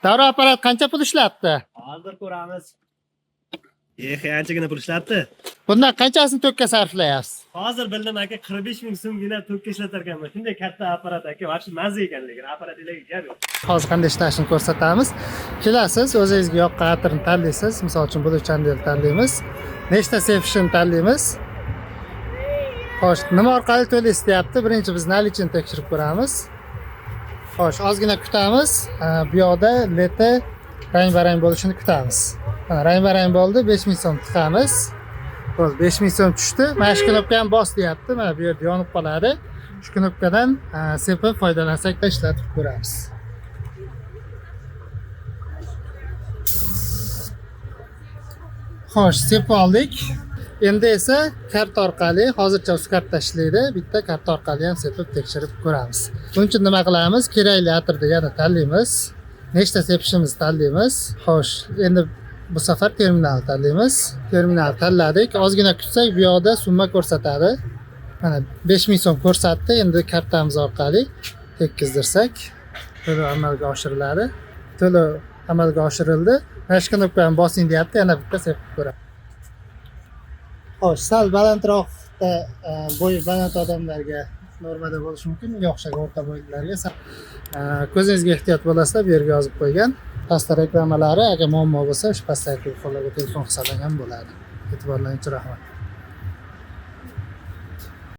Davra apparat qancha pul ishlatdi? Hozir ko'ramiz. Anchagina pul ishlatdi. Bundan qanchasini to'kka sarflayapsiz? Hozir bildim aka 45 ming so'mgina to'kka ishlatar ekanman. Shunday katta apparat aka, vaqti mazza ekan lekin apparatlarga gap yo'q. Hozir qanday ishlashini ko'rsatamiz. Kelasiz, o'zingizga yoqqan atirni tanlaysiz. Misol uchun bu chandel tanlaymiz. Nechta sepishni tanlaymiz. Xo'sh, nima orqali to'laysiz deyapti. Birinchi biz nalichini tekshirib ko'ramiz. Xo'sh, ozgina kutamiz. Bu yoqda leti rang-barang bo'lishini kutamiz. Mana rang-barang bo'ldi, 5000 so'm tiqamiz. Bo'ldi, 5000 so'm tushdi. Mana shu knopkani bos deyapti. Mana bu yerda yonib qoladi. Shu knopkadan sepib foydalansak ishlatib ko'ramiz. Xo'sh, sepib oldik. Endi esa karta orqali, hozircha uz karta ishlaydi. Bitta karta orqali ham sepib tekshirib ko'ramiz. Buning uchun nima qilamiz? Kerakli atirni yana tanlaymiz. Nechta sepishimizni tanlaymiz. Xo'sh, endi bu safar terminal tanlaymiz. Terminal tanladik. Ozgina kutsak, bu yoqda summa ko'rsatadi. Mana 5000 so'm ko'rsatdi. Endi kartamiz orqali tekkizdirsak, to'lov amalga oshiriladi. To'lov amalga oshirildi. Mana shu knopkani bosing deyapti. Yana bitta sepib ko'ramiz. Xo'sh, sal balandroqda bo'yi baland odamlarga normada bo'lishi mumkin. Menga o'xshagan o'rta bo'ylilarga ko'zingizga ehtiyot bo'lasizlar, bu yerga yozib qo'ygan. Pastda reklamalari, agar muammo bo'lsa, shu pastdagi telefonlarga telefon qilsalar ham bo'ladi. E'tiborlaringiz uchun rahmat.